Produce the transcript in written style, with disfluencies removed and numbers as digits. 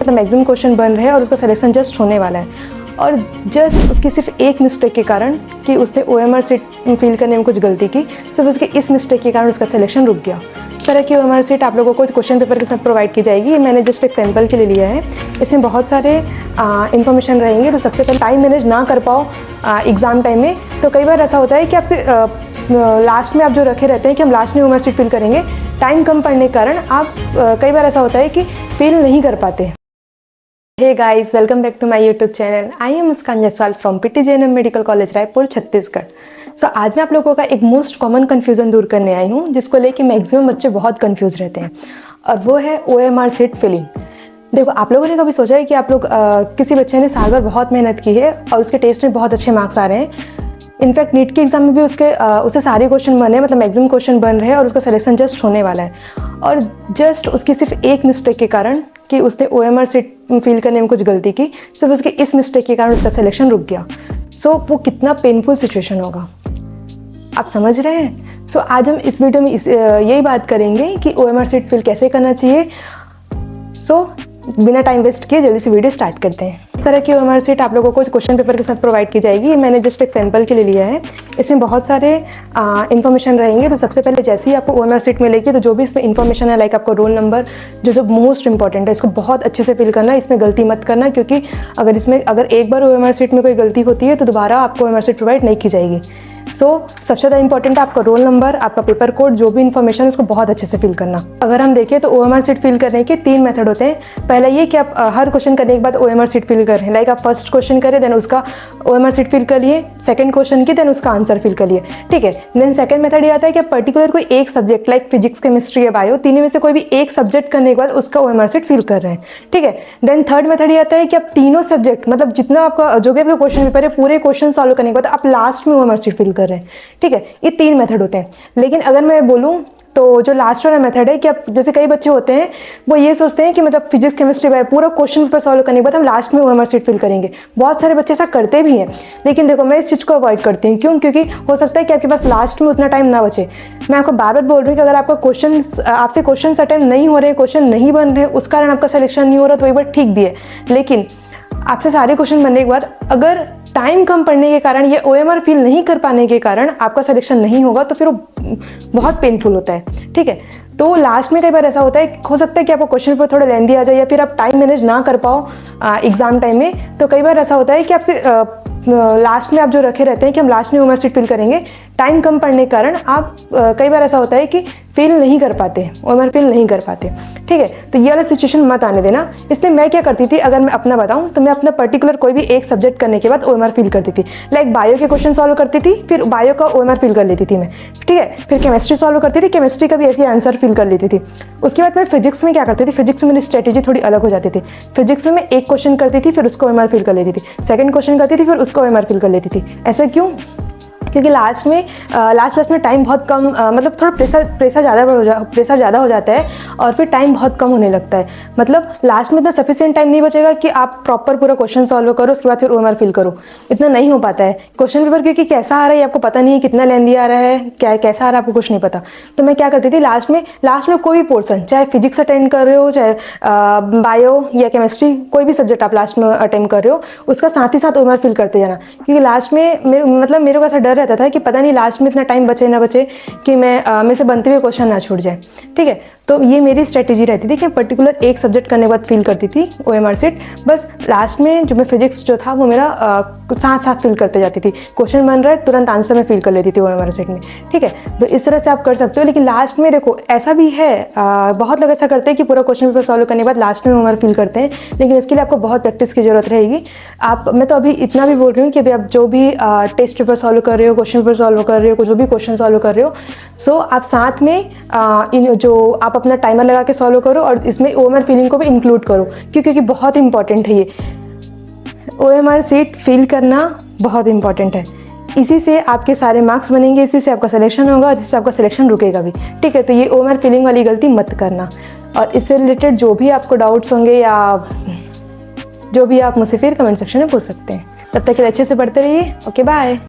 मतलब maximum question बन रहे हैं और उसका सिलेक्शन जस्ट होने वाला है और जस्ट उसकी सिर्फ एक मिस्टेक के कारण कि उसने OMR सीट फिल करने में कुछ गलती की, सिर्फ उसके इस मिस्टेक के कारण उसका सिलेक्शन रुक गया। इस तरह की OMR सीट आप लोगों को क्वेश्चन पेपर के साथ प्रोवाइड की जाएगी। मैंने जस्ट एक सैम्पल के लिए लिया है, इसमें बहुत सारे इन्फॉर्मेशन रहेंगे। तो सबसे पहले टाइम मैनेज ना कर पाओ एग्ज़ाम टाइम में, तो कई बार ऐसा होता है कि आपसे लास्ट में आप जो रखे रहते हैं कि हम लास्ट में OMR सीट फिल करेंगे, टाइम कम पड़ने के कारण आप कई बार ऐसा होता है कि फिल नहीं कर पाते। Hey guys, welcome back to my YouTube channel. I am Muskaan Jaswal from PTJNM medical college Raipur, Chhattisgarh. So आज मैं आप लोगों का एक मोस्ट कॉमन कन्फ्यूज़न दूर करने आई हूँ, जिसको लेके मैक्सिमम बच्चे बहुत कन्फ्यूज रहते हैं, और वो है OMR सीट फिलिंग। देखो, आप लोगों ने कभी सोचा है कि आप लोग किसी बच्चे ने साल भर बहुत मेहनत की है और उसके टेस्ट में बहुत अच्छे मार्क्स आ रहे हैं। इनफैक्ट नीट के एग्जाम में भी उससे सारे क्वेश्चन बने, मतलब मैक्सिमम क्वेश्चन बन रहे हैं और उसका सिलेक्शन जस्ट होने वाला है, और जस्ट उसकी सिर्फ एक मिस्टेक के कारण कि उसने OMR सीट फिल करने में कुछ गलती की, सिर्फ उसके इस मिस्टेक के कारण उसका सिलेक्शन रुक गया। सो वो कितना पेनफुल सिचुएशन होगा, आप समझ रहे हैं। सो आज हम इस वीडियो में यही बात करेंगे कि OMR सीट फिल कैसे करना चाहिए। सो बिना टाइम वेस्ट किए जल्दी से वीडियो स्टार्ट करते हैं। इस तरह की OMR सीट आप लोगों को क्वेश्चन पेपर के साथ प्रोवाइड की जाएगी। मैंने जस्ट एक सैम्पल के लिए लिया है, इसमें बहुत सारे इन्फॉर्मेशन रहेंगे। तो सबसे पहले जैसे ही आपको OMR सीट मिलेगी, तो जो भी इसमें इन्फॉर्मेशन है, लाइक आपका रोल नंबर, जो मोस्ट इंपॉर्टेंट है, इसको बहुत अच्छे से फिल करना, इसमें गलती मत करना, क्योंकि अगर एक बार OMR सीट में कोई गलती होती है तो दोबारा आपको OMR सीट प्रोवाइड नहीं की जाएगी। सबसे ज़्यादा इंपॉर्टेंट है आपका रोल नंबर, आपका पेपर कोड, जो भी इन्फॉर्मेशन है उसको बहुत अच्छे से फिल करना। अगर हम देखें तो OMR सीट फिल करने के 3 मेथड होते हैं। पहला ये कि आप हर क्वेश्चन करने के बाद OMR सीट फिल करें, लाइक आप फर्स्ट क्वेश्चन करें, देन उसका OMR सीट फिल कर लिए, सेकंड क्वेश्चन की, देन उसका आंसर फिल कर लिए, ठीक है। देन सेकंड मेथड ये आता है कि आप पर्टिकुलर कोई एक सब्जेक्ट, लाइक फिजिक्स, केमिस्ट्री या बायो, तीनों में से कोई भी एक सब्जेक्ट करने के बाद उसका OMR सीट फिल कर रहे हैं, ठीक है। देन थर्ड मेथड ये आता है कि आप तीनों सब्जेक्ट, मतलब जितना आपका जो भी आपका क्वेश्चन पेपर है, पूरे क्वेश्चन सॉल्व करने के बाद आप लास्ट में OMR सीट फिल कर रहे हैं, ठीक है। ये 3 मेथड होते हैं। लेकिन अगर मैं बोलूं तो जो लास्ट वाला मेथड है कि आप, जैसे कई बच्चे होते हैं वो ये सोचते हैं कि मतलब फिजिक्स, केमिस्ट्री, बायो पूरा क्वेश्चन पेपर सॉल्व करने के बाद हम लास्ट में OMR सीट फिल करेंगे। बहुत सारे बच्चे ऐसा करते भी हैं, लेकिन देखो मैं इस चीज़ को अवॉइड करती हूँ। क्यों? क्योंकि हो सकता है कि आपके पास लास्ट में उतना टाइम ना बचे। मैं आपको बार बार बोल रही हूँ कि अगर आपका आपसे क्वेश्चन अटेम्प्ट नहीं हो रहे, क्वेश्चन नहीं बन रहे, उस कारण आपका सिलेक्शन नहीं हो रहा, तो एक बार ठीक भी है। लेकिन आपसे सारे क्वेश्चन बनने के बाद अगर टाइम कम पड़ने के कारण या OMR फिल नहीं कर पाने के कारण आपका सिलेक्शन नहीं होगा, तो फिर वो बहुत पेनफुल होता है, ठीक है। तो लास्ट में कई बार ऐसा होता है, हो सकता है कि आपको क्वेश्चन पेपर थोड़ा लेंदी आ जाए, या फिर आप टाइम मैनेज ना कर पाओ एग्जाम टाइम में। तो कई बार ऐसा होता है कि आपसे लास्ट में आप जो रखे रहते हैं कि हम लास्ट में OMR सीट फिल करेंगे, टाइम कम पड़ने के कारण आप कई बार ऐसा होता है कि फिल नहीं कर पाते, OMR फिल नहीं कर पाते, ठीक है। तो ये वाला सिचुएशन मत आने देना। इसलिए मैं क्या करती थी, अगर मैं अपना बताऊं तो मैं अपना पर्टिकुलर कोई भी एक सब्जेक्ट करने के बाद OMR फिल करती थी। लाइक बायो के क्वेश्चन सॉल्व करती थी, फिर बायो का OMR फिल कर लेती थी मैं, ठीक है। फिर केमिस्ट्री सॉल्व करती थी, केमिस्ट्री का भी ऐसे आंसर फिल कर लेती थी। उसके बाद मैं फिजिक्स में क्या करती थी, फिजिक्स में मेरी स्ट्रेटेजी थोड़ी अलग हो जाती थी। फिजिक्स में मैं एक क्वेश्चन करती थी, फिर उसको OMR फिल कर लेती थी, सेकंड क्वेश्चन करती थी, फिर उसको OMR फिल कर लेती थी। ऐसा क्यों? क्योंकि लास्ट में टाइम बहुत कम, मतलब थोड़ा प्रेशर ज़्यादा हो जाता है, और फिर टाइम बहुत कम होने लगता है। मतलब लास्ट में इतना सफिशिएंट टाइम नहीं बचेगा कि आप प्रॉपर पूरा क्वेश्चन सॉल्व करो, उसके बाद फिर OMR फिल करो, इतना नहीं हो पाता है क्वेश्चन पेपर, क्योंकि कैसा आ रहा है आपको पता नहीं है, कितना लेंदी आ रहा है, कैसा आ रहा है आपको कुछ नहीं पता। तो मैं क्या करती थी, लास्ट में कोई भी पोर्सन, चाहे फिजिक्स अटेंड कर रहे हो, चाहे बायो या केमिस्ट्री, कोई भी सब्जेक्ट आप लास्ट में अटेंड कर रहे हो, उसका साथ ही साथ OMR फिल करते जाना। क्योंकि लास्ट में मेरे को ऐसा डर रहता था कि पता नहीं लास्ट में इतना टाइम बचे ना बचे कि मेरे से बनते हुए क्वेश्चन ना छूट जाए, ठीक है। तो ये मेरी स्ट्रेटेजी रहती थी कि पर्टिकुलर एक सब्जेक्ट करने के बाद फिल करती थी OMR सीट। बस लास्ट में जो मैं फिजिक्स जो था वो मेरा साथ फिल करते जाती थी। क्वेश्चन बन रहा है, तुरंत आंसर में फिल कर लेती थी OMR सीट में, ठीक है। तो इस तरह से आप कर सकते हो। लेकिन लास्ट में देखो ऐसा भी है, बहुत लोग ऐसा करते हैं कि पूरा क्वेश्चन पेपर सॉल्व करने के बाद लास्ट में OMR फिल करते हैं, लेकिन इसके लिए आपको बहुत प्रैक्टिस की जरूरत रहेगी। मैं तो अभी इतना भी बोल रही हूँ कि अभी आप जो भी टेस्ट पेपर सॉल्व कर रहे हो, क्वेश्चन पेपर सॉल्व कर रहे हो, जो भी क्वेश्चन सॉल्व कर रहे हो, आप साथ में जो आप अपना टाइमर लगा के सॉल्व करो, और इसमें OMR फिलिंग को भी इंक्लूड करो, क्योंकि बहुत इंपॉर्टेंट है ये OMR सीट फिल करना, बहुत इंपॉर्टेंट है। इसी से आपके सारे मार्क्स बनेंगे, इसी से आपका सिलेक्शन होगा, जिससे आपका सिलेक्शन रुकेगा भी, ठीक है। तो ये OMR फिलिंग वाली गलती मत करना। और इससे रिलेटेड जो भी आपको डाउट्स होंगे या जो भी आप मुझसे फिर कमेंट सेक्शन में पूछ सकते हैं। तब तक के लिए अच्छे से पढ़ते रहिए। Okay, bye.